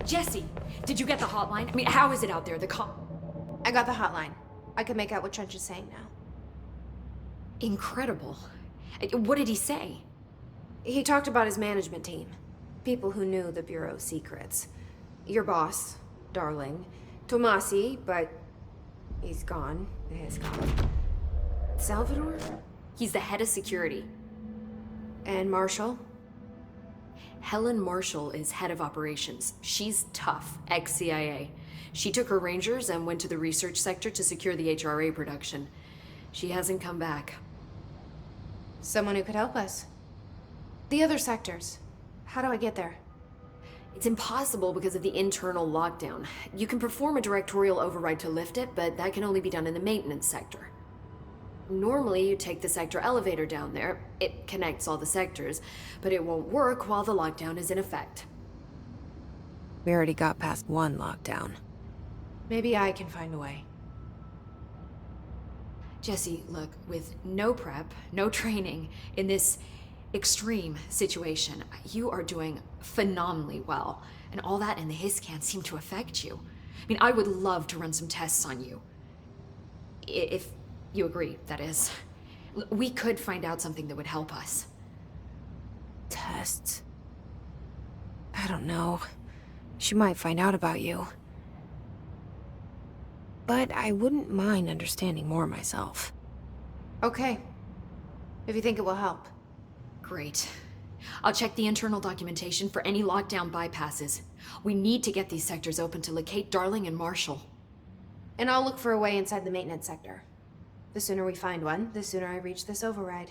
Jesse, did you get the hotline? I mean, how is it out there? I got the hotline. I can make out what Trench is saying now. Incredible. What did he say? He talked about his management team. People who knew the Bureau's secrets. Your boss, Darling. Tomasi, but he's gone. He's gone. Salvador? He's the head of security. And Marshall? Helen Marshall is head of operations. She's tough, ex-CIA. She took her Rangers and went to the research sector to secure the HRA production. She hasn't come back. Someone who could help us. The other sectors. How do I get there? It's impossible because of the internal lockdown. You can perform a directorial override to lift it, but that can only be done in the maintenance sector. Normally, you take the sector elevator down there. It connects all the sectors, but it won't work while the lockdown is in effect. We already got past one lockdown. Maybe I can find a way. Jesse, look, with no prep, no training, in this extreme situation, you are doing phenomenally well. And all that and the hiss can't seem to affect you. I mean, I would love to run some tests on you. If you agree, that is. We could find out something that would help us. Tests? I don't know. She might find out about you. But I wouldn't mind understanding more myself. Okay. If you think it will help. Great. I'll check the internal documentation for any lockdown bypasses. We need to get these sectors open to locate Darling and Marshall. And I'll look for a way inside the maintenance sector. The sooner we find one, the sooner I reach this override.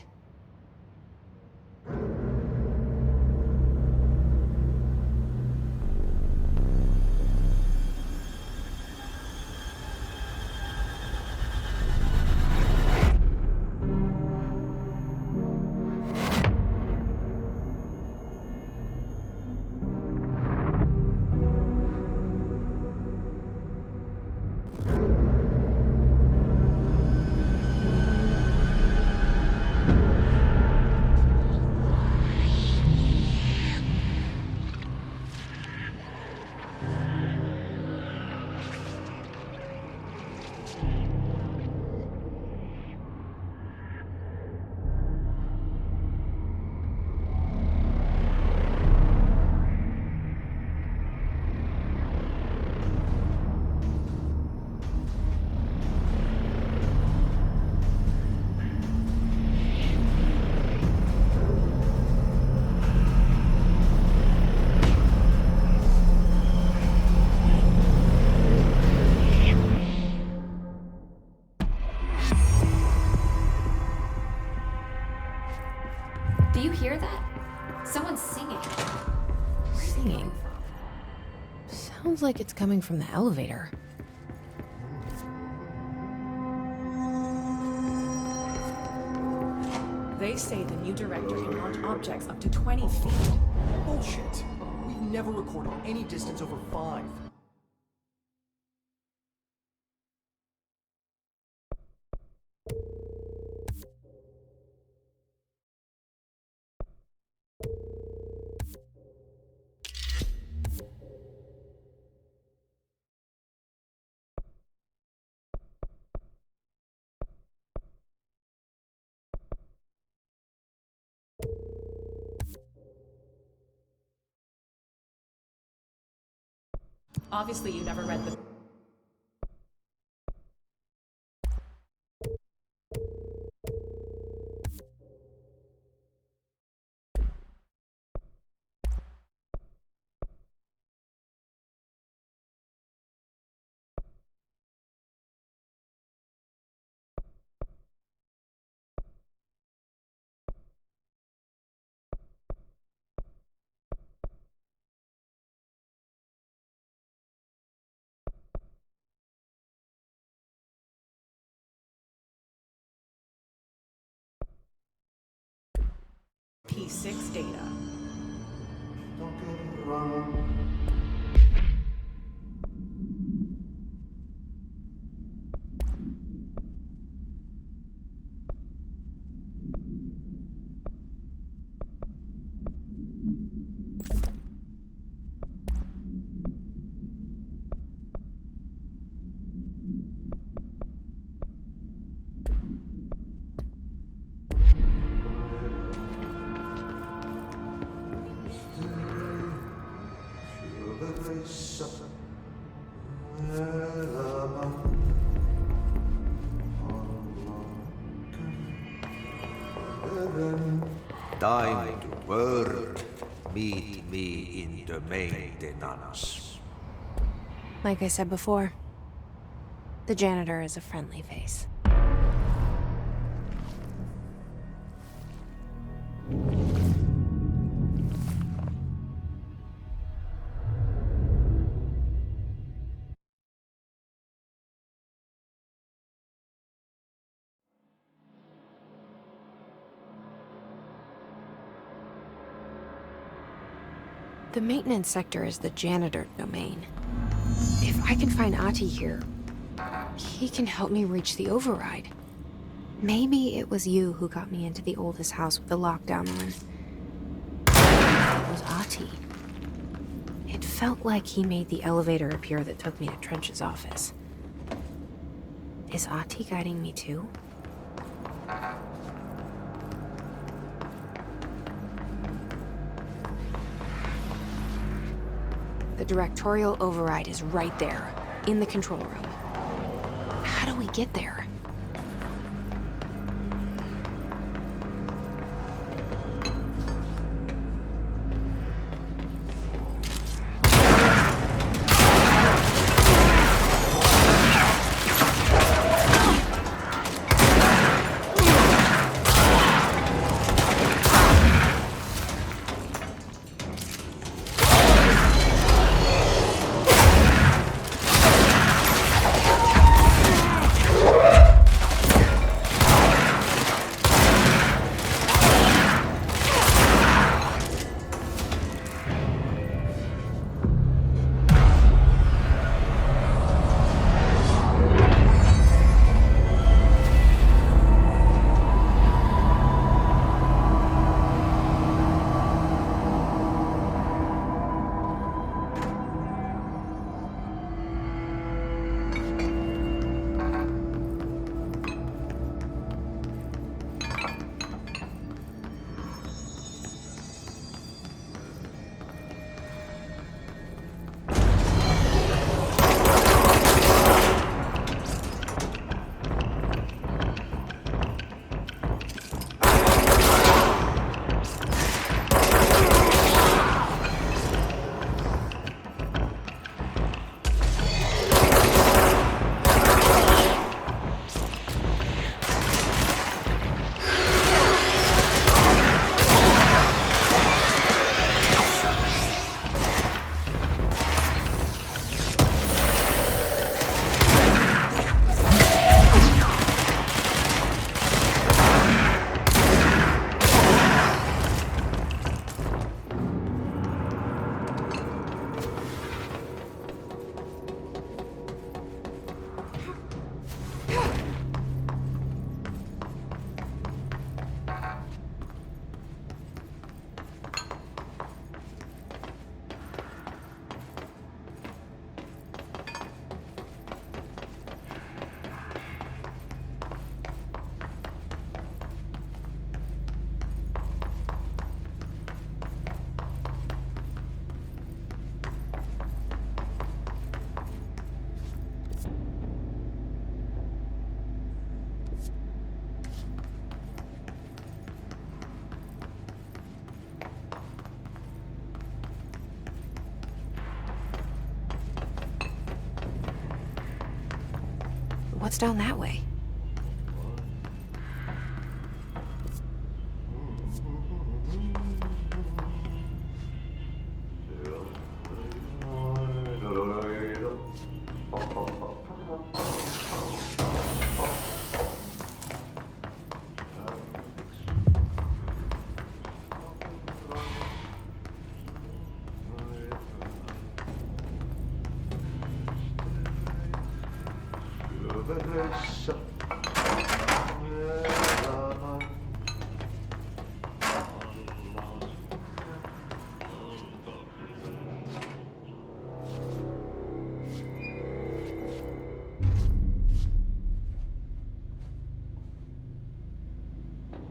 Do you hear that? Someone's singing. Singing? Sounds like it's coming from the elevator. They say the new director can launch objects up to 20 feet. Bullshit. We've never recorded any distance over 5. Obviously, you never read the... P6 data. Time to work. Meet me in the maintenance. Like I said before, the janitor is a friendly face. The maintenance sector is the janitor domain. If I can find Ahti here, he can help me reach the override. Maybe it was you who got me into the oldest house with the lockdown on. It was Ahti. It felt like he made the elevator appear that took me to Trench's office. Is Ahti guiding me too? The directorial override is right there, in the control room. How do we get there? What's down that way?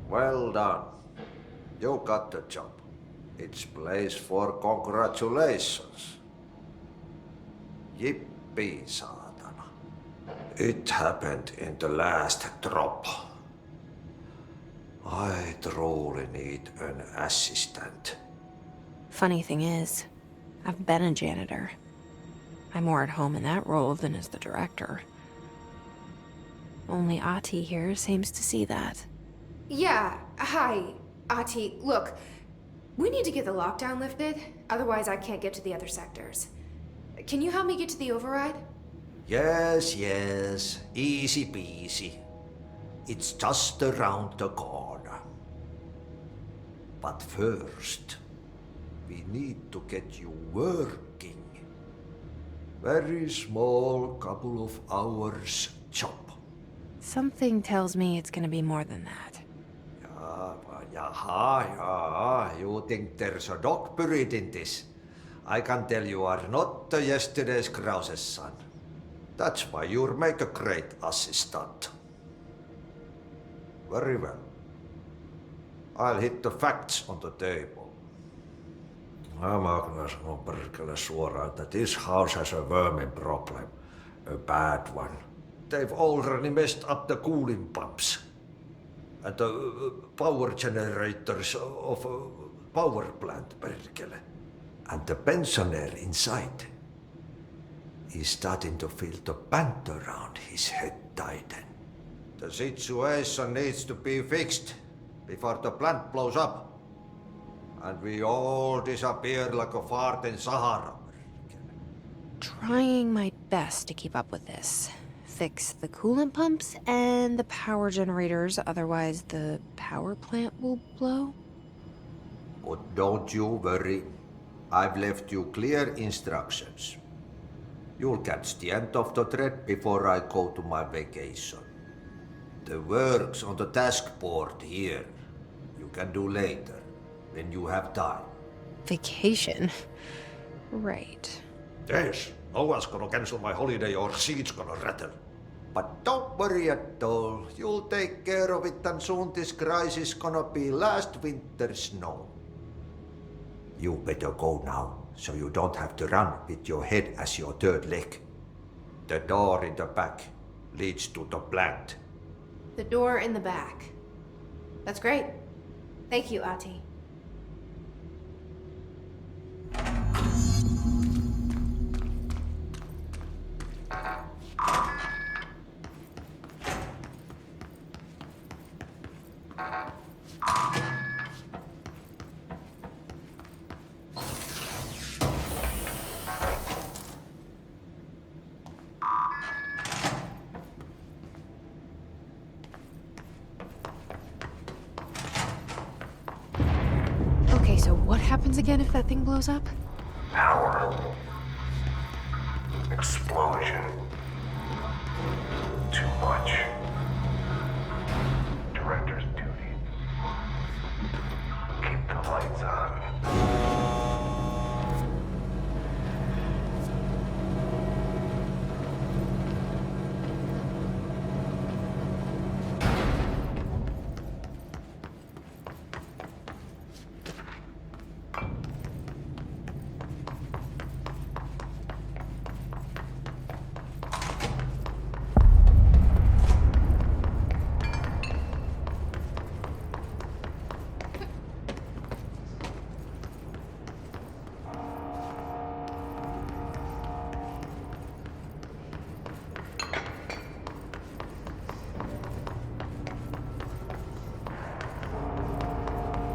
Well done. You got the job. It's place for congratulations. Yippee, saatana. It happened in the last drop. I truly need an assistant. Funny thing is, I've been a janitor. I'm more at home in that role than as the director. Only Ati here seems to see that. Yeah, hi, Ati. Look, we need to get the lockdown lifted, otherwise I can't get to the other sectors. Can you help me get to the override? Yes, yes, easy peasy. It's just around the corner. But first, we need to get you working. Very small, couple of hours job. Something tells me it's gonna be more than that. Yeah, you think there's a dog buried in this? I can tell you are not yesterday's Krause's son. That's why you'll make a great assistant. Very well. I'll hit the facts on the table. Mä kyllä sanon perkele suoraan, että this house has a vermin problem. A bad one. They've already messed up the cooling pumps. And the power generators of a power plant, perkele. And the pensioner inside is starting to feel the band around his head tighten. The situation needs to be fixed before the plant blows up. And we all disappear like a fart in Sahara. Trying my best to keep up with this. Fix the coolant pumps and the power generators, otherwise the power plant will blow. But don't you worry. I've left you clear instructions. You'll catch the end of the thread before I go to my vacation. The work's on the task board here. You can do later, when you have time. Vacation? Right. Yes, no one's gonna cancel my holiday or seat's gonna rattle. But don't worry at all. You'll take care of it and soon this crisis gonna be last winter's snow. You better go now, so you don't have to run with your head as your third leg. The door in the back leads to the plant. The door in the back. That's great. Thank you, Ati. Okay, so what happens again if that thing blows up? Power. Explosion. Too much. Director's duty. Keep the lights on.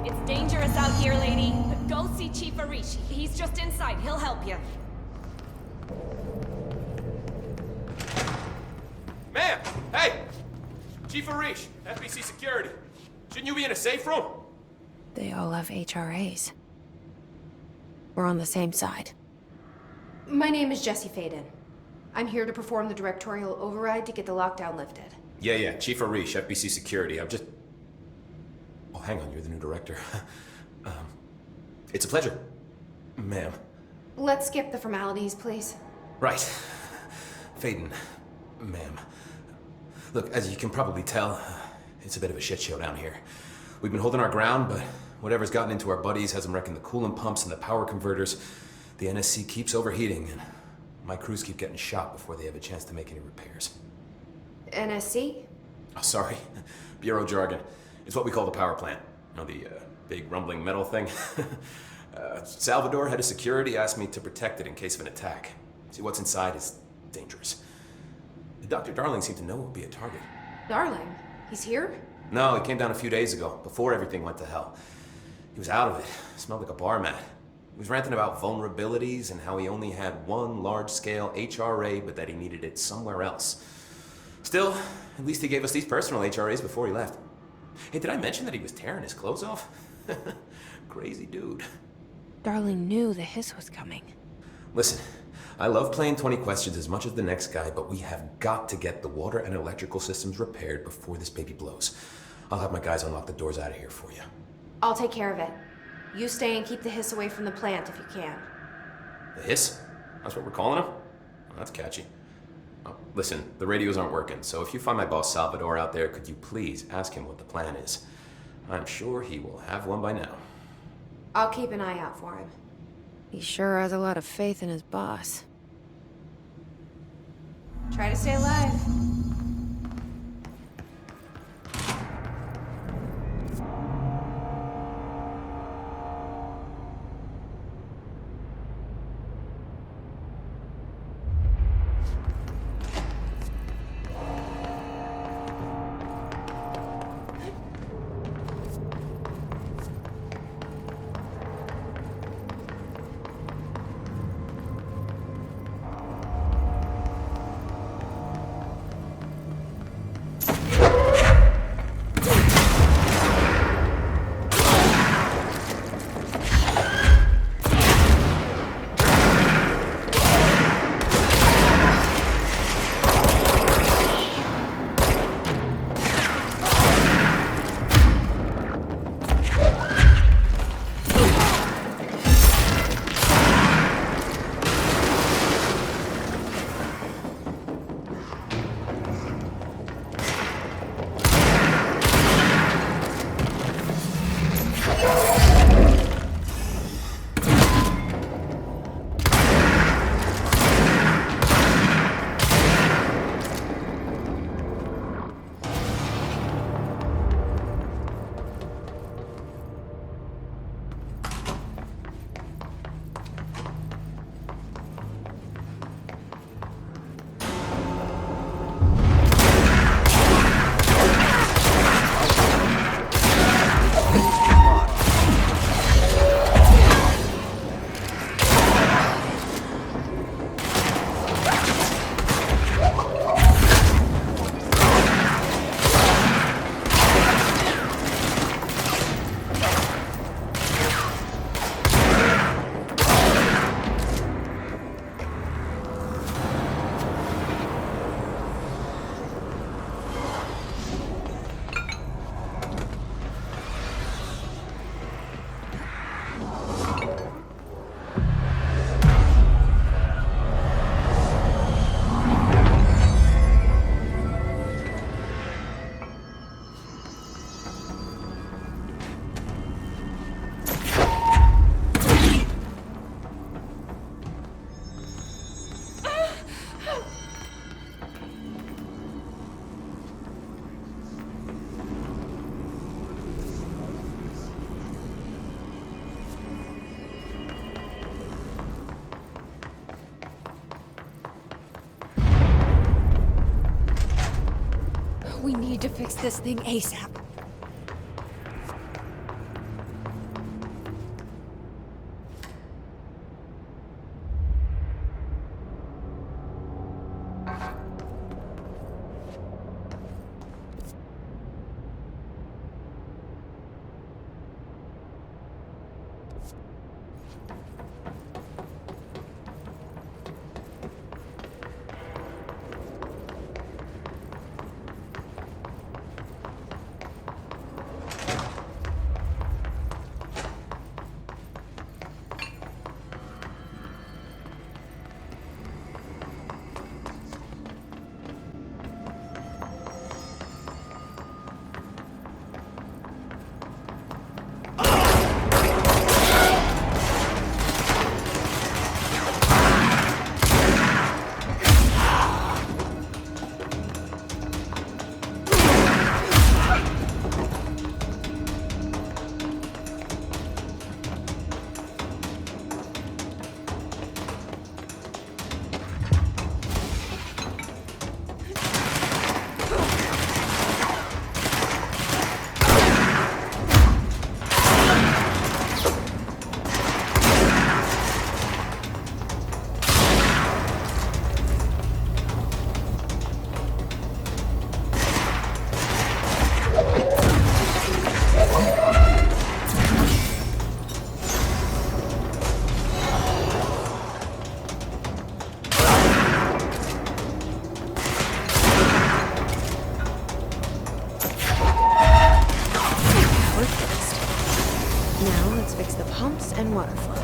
It's dangerous out here, lady. Go see Chief Arishi. He's just inside. He'll help you. Ma'am! Hey! Chief Arish, FBC Security. Shouldn't you be in a safe room? They all have HRAs. We're on the same side. My name is Jesse Faden. I'm here to perform the directorial override to get the lockdown lifted. Yeah, Chief Arish, FBC Security. I'm just... Oh, hang on, you're the new director. It's a pleasure, ma'am. Let's skip the formalities, please. Right. Faden, ma'am. Look, as you can probably tell, it's a bit of a shit show down here. We've been holding our ground, but whatever's gotten into our buddies has them wrecking the coolant pumps and the power converters. The NSC keeps overheating, and my crews keep getting shot before they have a chance to make any repairs. NSC? Oh, sorry. Bureau jargon. It's what we call the power plant. You know, the big rumbling metal thing? Salvador, head of security, asked me to protect it in case of an attack. See, what's inside is dangerous. Dr. Darling seemed to know it would be a target. Darling, he's here? No, he came down a few days ago, before everything went to hell. He was out of it. Smelled like a bar mat. He was ranting about vulnerabilities and how he only had one large-scale HRA, but that he needed it somewhere else. Still, at least he gave us these personal HRAs before he left. Hey, did I mention that he was tearing his clothes off? Crazy dude. Darling knew the hiss was coming. Listen, I love playing 20 questions as much as the next guy, but we have got to get the water and electrical systems repaired before this baby blows. I'll have my guys unlock the doors out of here for you. I'll take care of it. You stay and keep the hiss away from the plant if you can. The hiss? That's what we're calling him? Oh, that's catchy. Oh, listen, the radios aren't working, so if you find my boss Salvador out there, could you please ask him what the plan is? I'm sure he will have one by now. I'll keep an eye out for him. He sure has a lot of faith in his boss. Try to stay alive. We need to fix this thing ASAP. fix the pumps and water flow.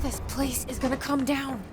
This place is gonna come down.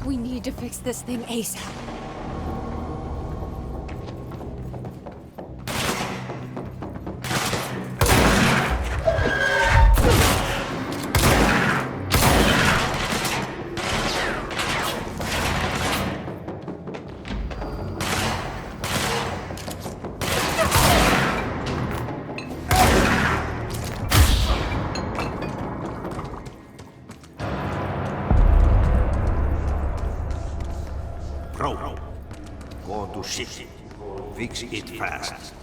We need to fix this thing ASAP. Bro, go to shit. Fix it fast.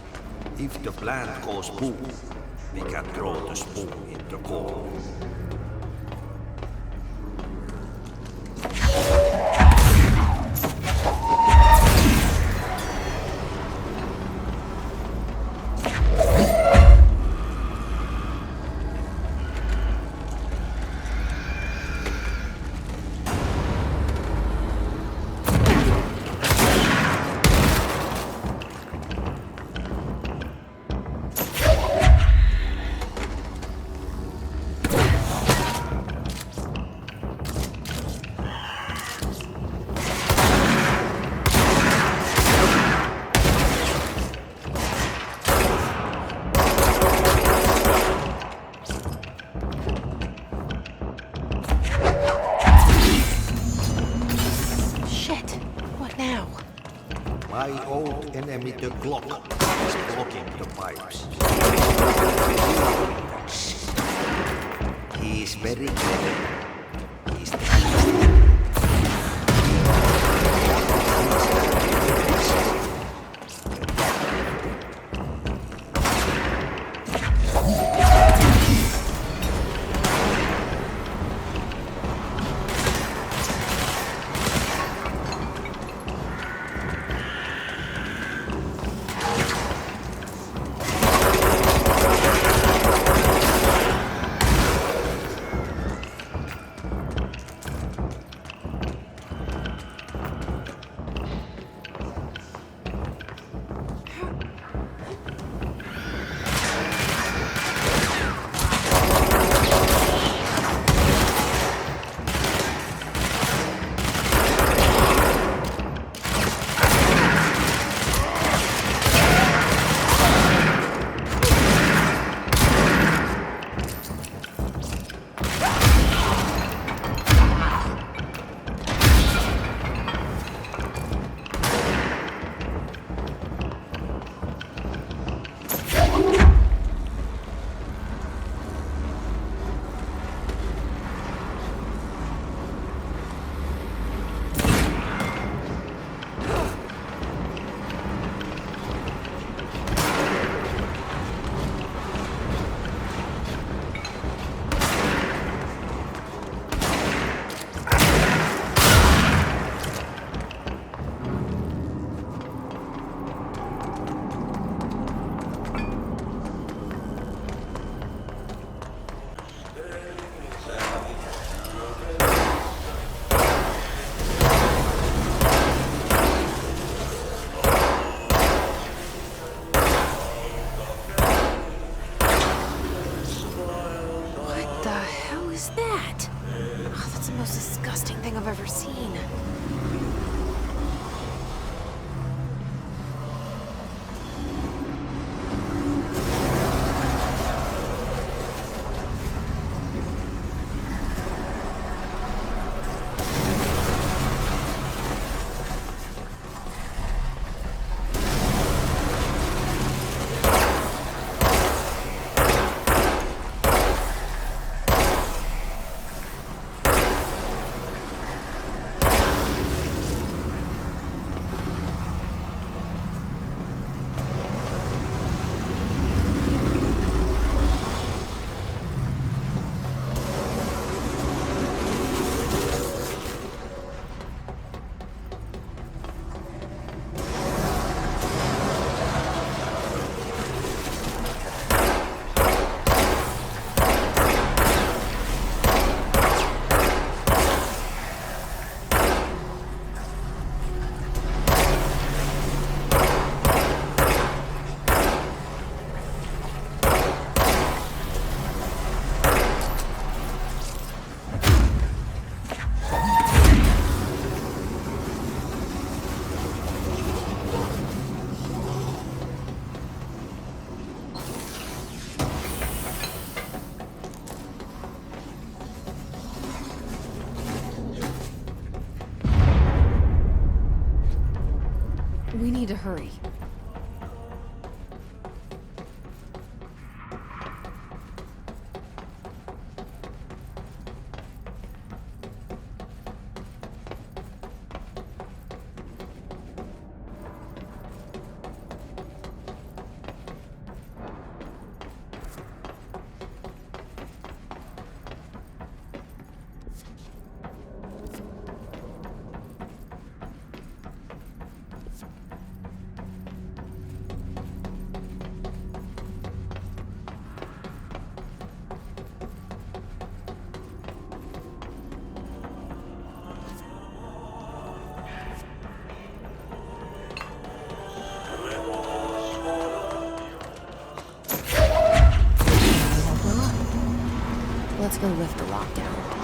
If the plant goes boom, we can throw the spoon in the core. old enemy, the clock, is blocking the pipes. He is very clever. He's What the hell is that? Oh, that's the most disgusting thing I've ever seen. We need to hurry. Let's go lift the rock down.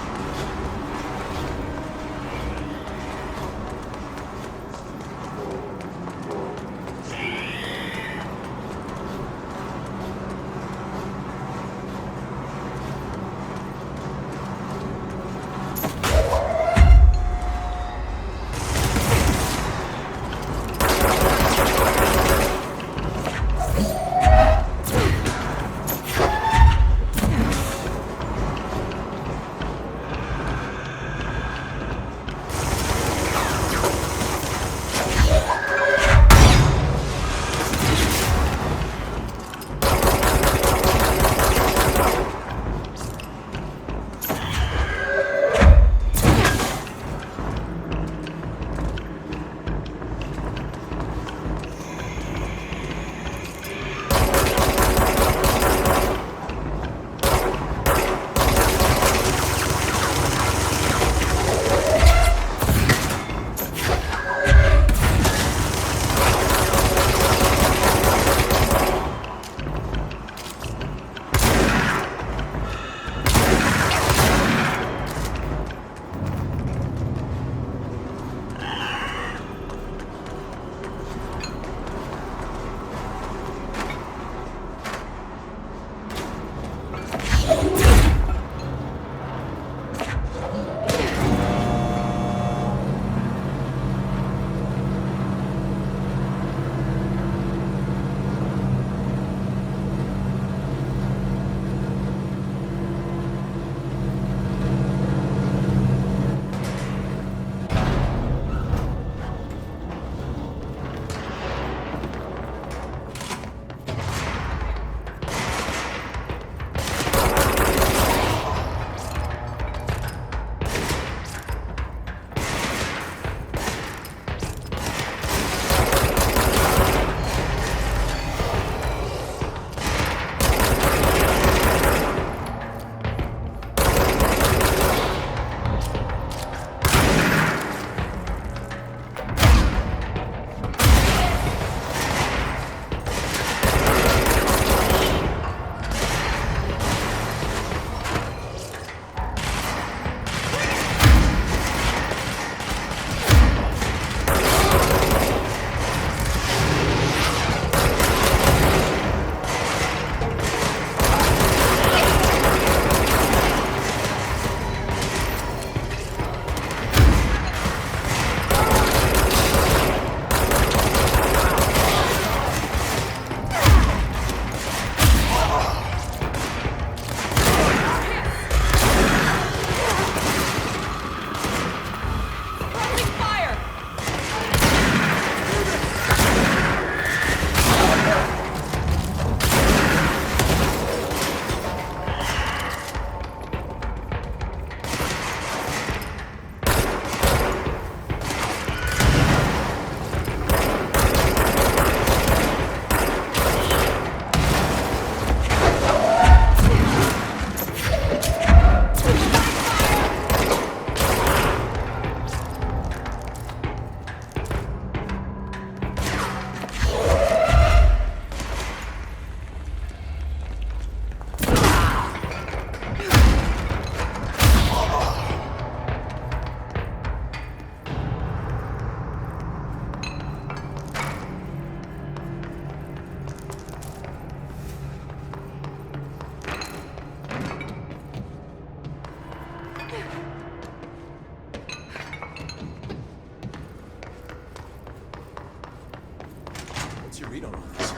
What's your read on all this?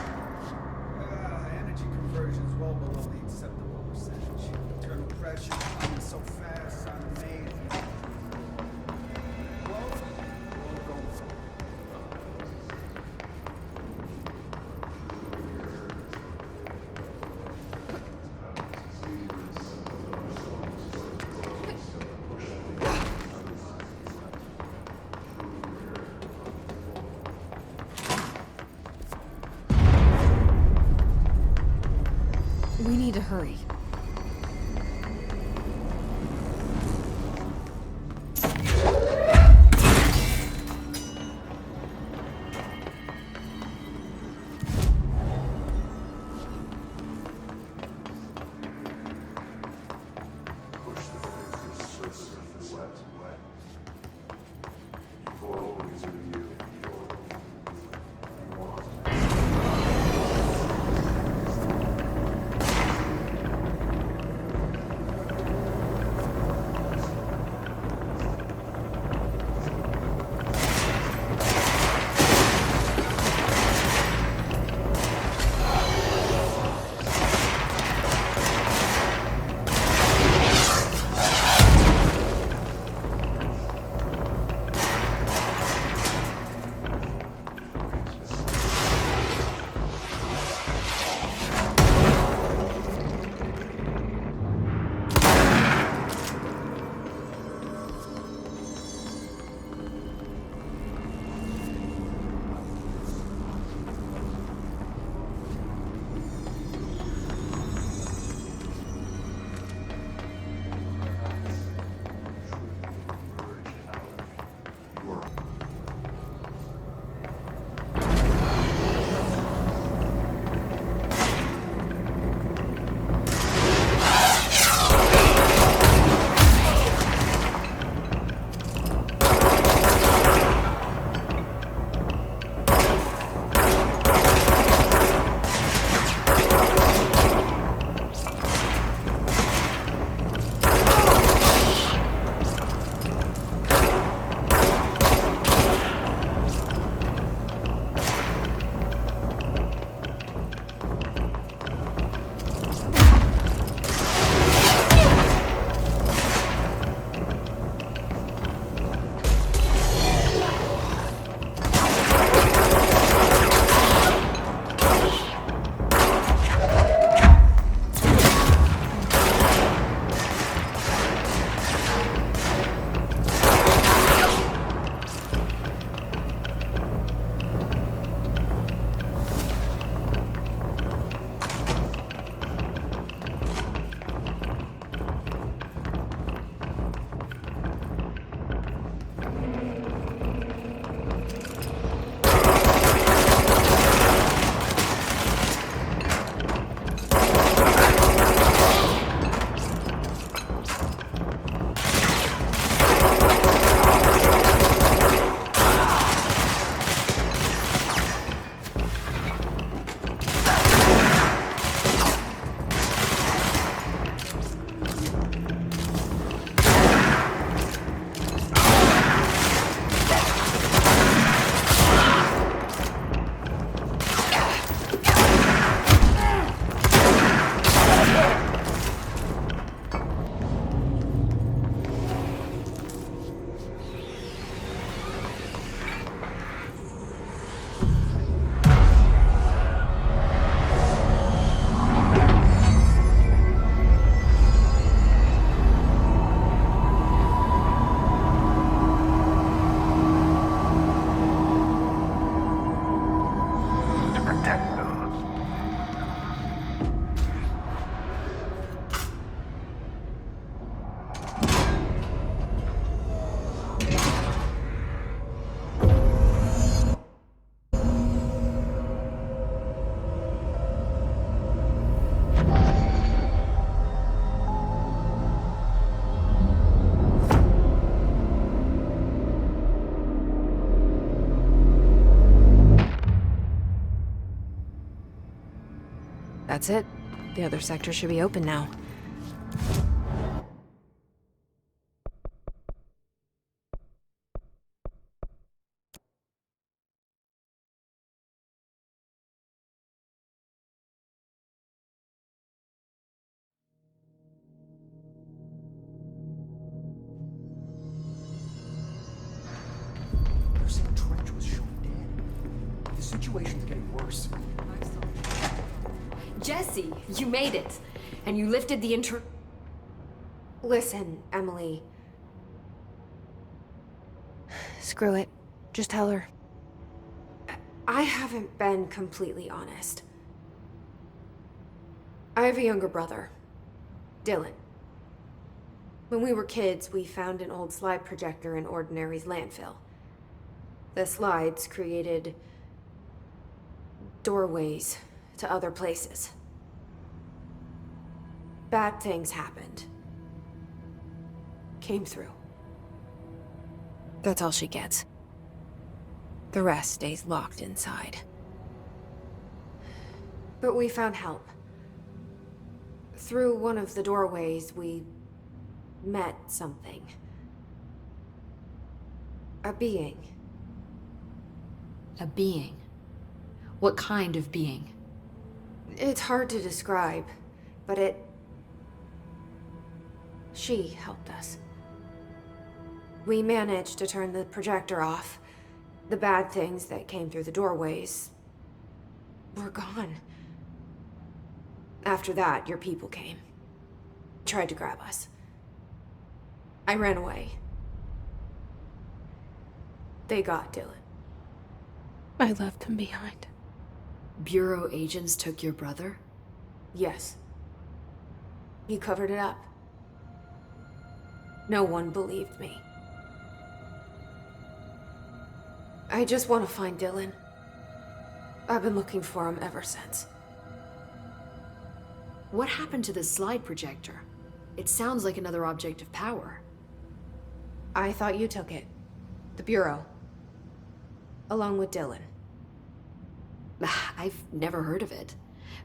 Energy conversion is well below the acceptable percentage. Internal pressure is so fast, I'm amazed. Well, we'll go for it. We need to hurry. That's it. The other sector should be open now. getting worse. Jesse, you made it. And you lifted the Listen, Emily. Screw it. Just tell her. I haven't been completely honest. I have a younger brother, Dylan. When we were kids, we found an old slide projector in Ordinary's landfill. The slides created doorways to other places. Bad things happened. Came through. That's all she gets. The rest stays locked inside. But we found help. Through one of the doorways, we met something. A being. A being? What kind of being? It's hard to describe, but she helped us. We managed to turn the projector off. The bad things that came through the doorways were gone. After that, your people came. Tried to grab us. I ran away. They got Dylan. I left him behind. Bureau agents took your brother? Yes. He covered it up. No one believed me. I just want to find Dylan. I've been looking for him ever since. What happened to the slide projector? It sounds like another object of power. I thought you took it. The Bureau. Along with Dylan. I've never heard of it.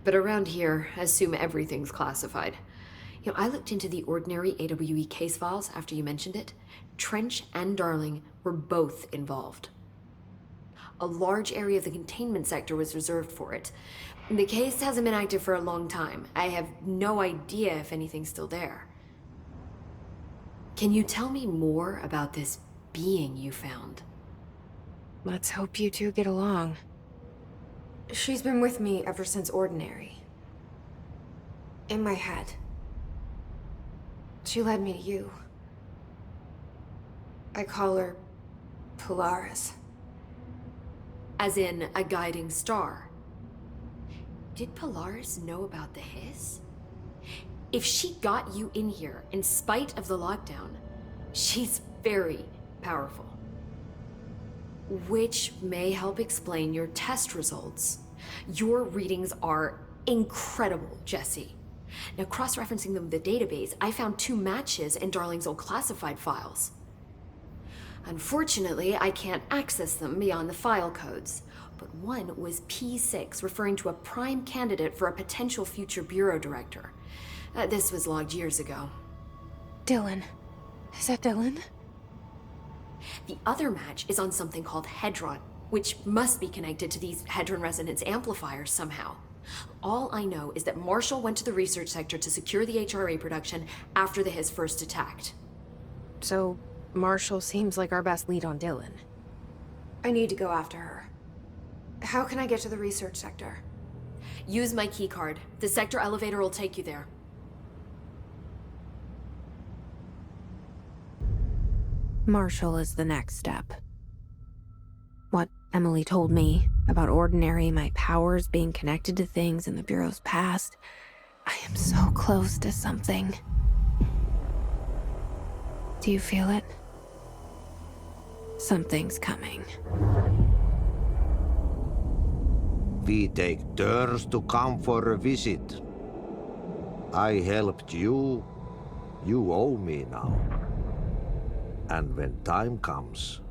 But around here, assume everything's classified. You know, I looked into the Ordinary AWE case files after you mentioned it. Trench and Darling were both involved. A large area of the containment sector was reserved for it. The case hasn't been active for a long time. I have no idea if anything's still there. Can you tell me more about this being you found? Let's hope you two get along. She's been with me ever since Ordinary. In my head. She led me to you. I call her Polaris. As in a guiding star. Did Polaris know about the hiss? If she got you in here in spite of the lockdown, she's very powerful. Which may help explain your test results. Your readings are incredible, Jesse. Now, cross-referencing them with the database, I found 2 matches in Darling's old classified files. Unfortunately, I can't access them beyond the file codes, but one was P6, referring to a prime candidate for a potential future bureau director. This was logged years ago. Dylan. Is that Dylan? The other match is on something called Hedron, which must be connected to these Hedron resonance amplifiers somehow. All I know is that Marshall went to the research sector to secure the HRA production after the Hiss first attacked. So, Marshall seems like our best lead on Dylan. I need to go after her. How can I get to the research sector? Use my keycard. The sector elevator will take you there. Marshall is the next step. What Emily told me about Ordinary, my powers being connected to things in the Bureau's past, I am so close to something. Do you feel it? Something's coming. We take turns to come for a visit. I helped you. You owe me now. And when time comes,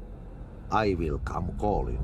I will come calling.